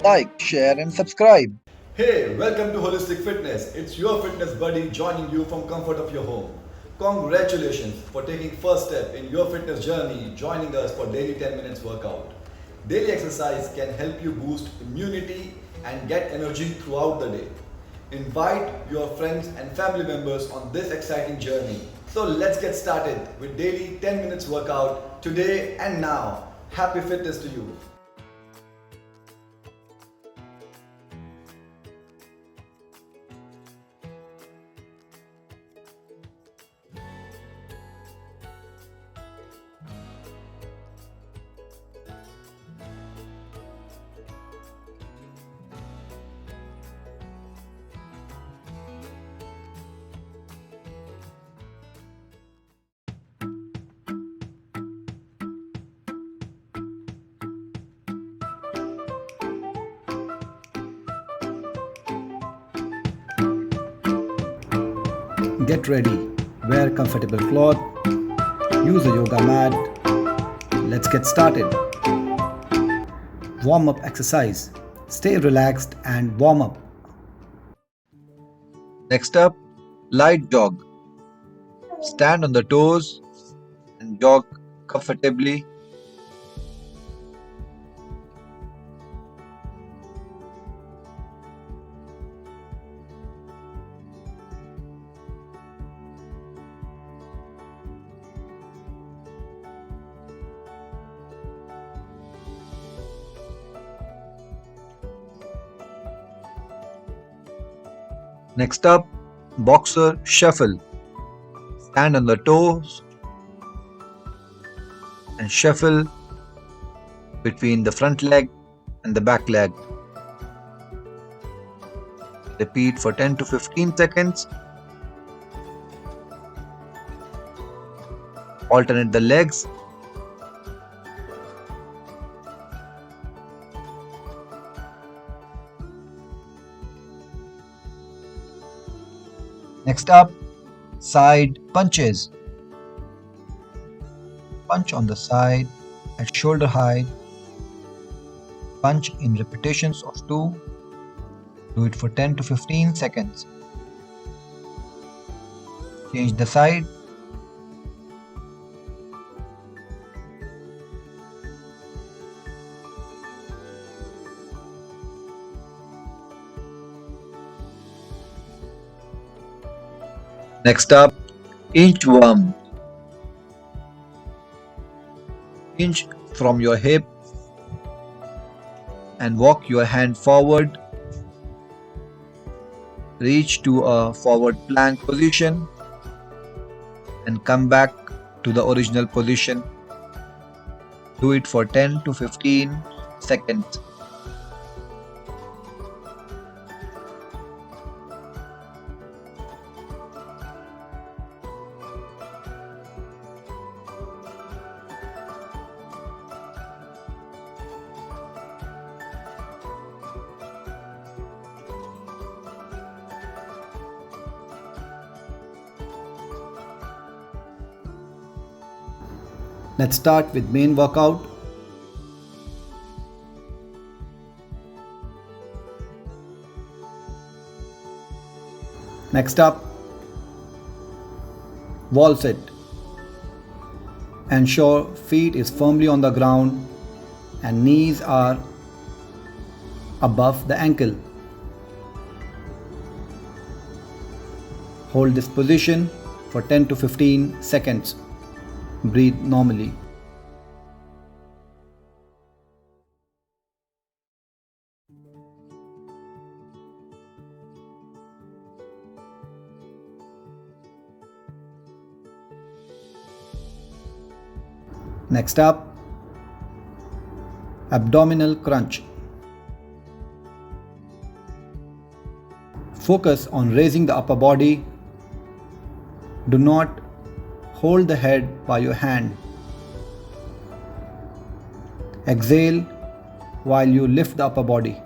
Like, share, and subscribe. Hey, welcome to Holistic Fitness. It's your fitness buddy joining you from comfort of your home. Congratulations for taking first step in your fitness journey, joining us for daily 10 minutes workout. Daily exercise can help you boost immunity and get energy throughout the day. Invite your friends and family members on this exciting journey. So let's get started with daily 10 minutes workout today and now. Happy fitness to you. Get ready, wear comfortable cloth, use a yoga mat. Let's get started. Warm up exercise. Stay relaxed and warm up. Next up, light jog. Stand on the toes and jog comfortably. Next up, boxer shuffle. Stand on the toes and shuffle between the front leg and the back leg. Repeat for 10 to 15 seconds. Alternate the legs. Next up, side punches. Punch on the side at shoulder height. Punch in repetitions of 2. Do it for 10 to 15 seconds. Change the side. Next up, inchworm. Inch from your hip and walk your hand forward. Reach to a forward plank position and come back to the original position. Do it for 10 to 15 seconds. Let's start with main workout. Next up, wall sit. Ensure feet is firmly on the ground and knees are above the ankle. Hold this position for 10 to 15 seconds. Breathe normally. Next up, abdominal crunch. Focus on raising the upper body. Do not hold the head by your hand. Exhale while you lift the upper body.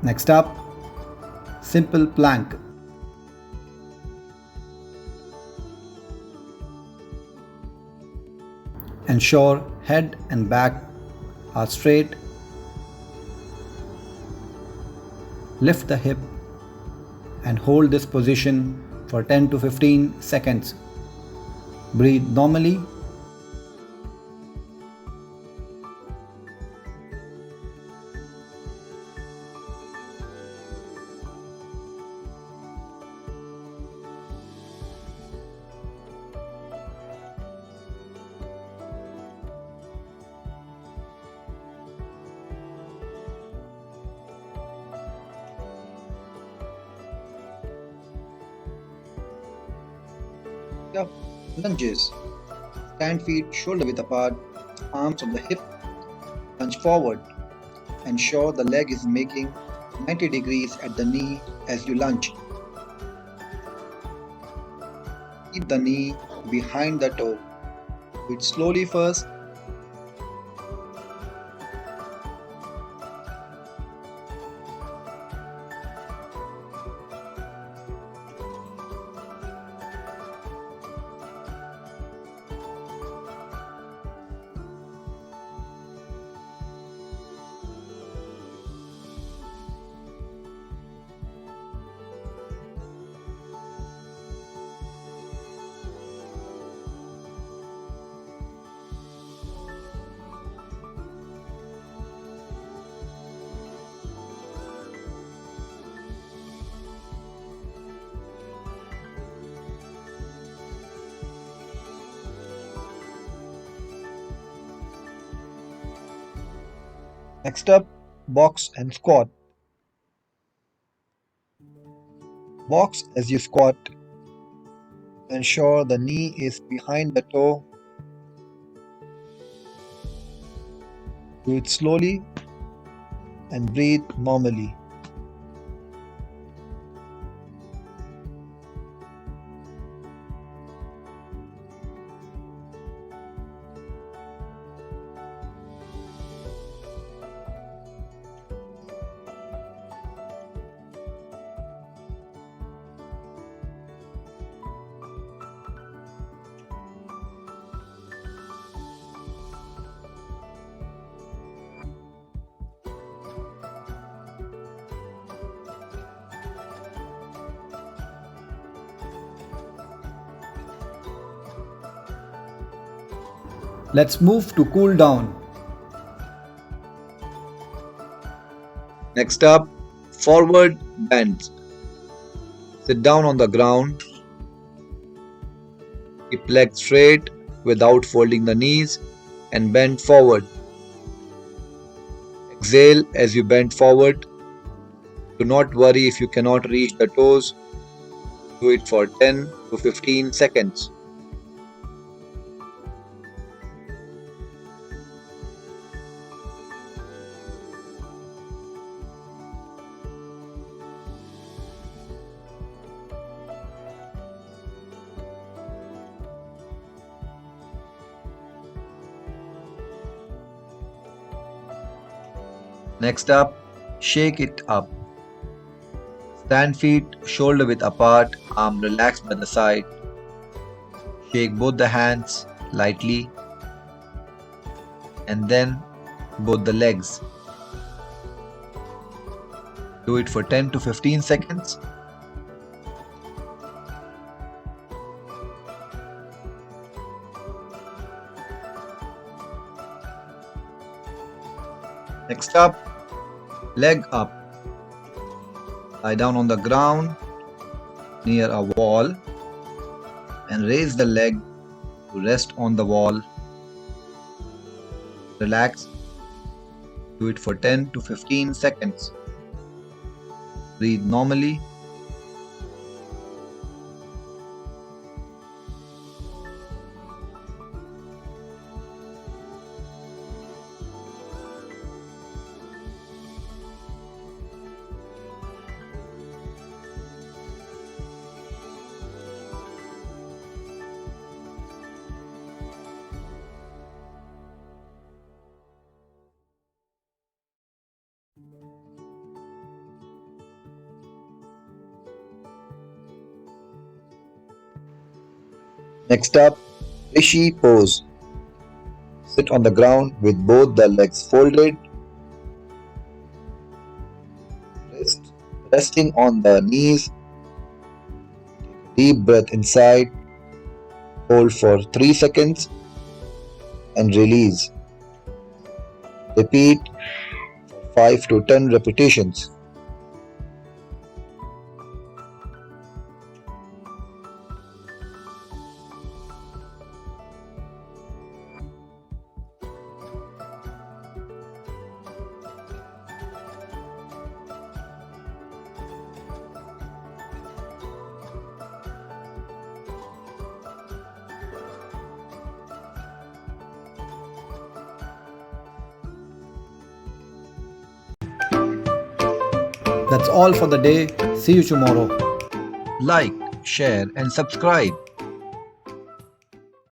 Next up, simple plank. Ensure head and back are straight. Lift the hip and hold this position for 10 to 15 seconds. Breathe normally. Up, lunges. Stand feet shoulder width apart, arms on the hip, lunge forward. Ensure the leg is making 90 degrees at the knee as you lunge. Keep the knee behind the toe. Do it slowly first. Next up, box and squat. Box as you squat. Ensure the knee is behind the toe. Do it slowly and breathe normally. Let's move to cool down. Next up, forward bends. Sit down on the ground. Keep legs straight without folding the knees and bend forward. Exhale as you bend forward. Do not worry if you cannot reach the toes. Do it for 10 to 15 seconds. Next up, shake it up. Stand feet shoulder width apart, arm relaxed by the side. Shake both the hands lightly and then both the legs. Do it for 10 to 15 seconds. Next up, leg up. Lie down on the ground near a wall and raise the leg to rest on the wall. Relax. Do it for 10 to 15 seconds. Breathe normally. Next up, Rishi pose. Sit on the ground with both the legs folded, wrist resting on the knees. Deep breath inside, hold for 3 seconds and release. Repeat 5 to 10 repetitions. That's all for the day. See you tomorrow. Like, share, and subscribe.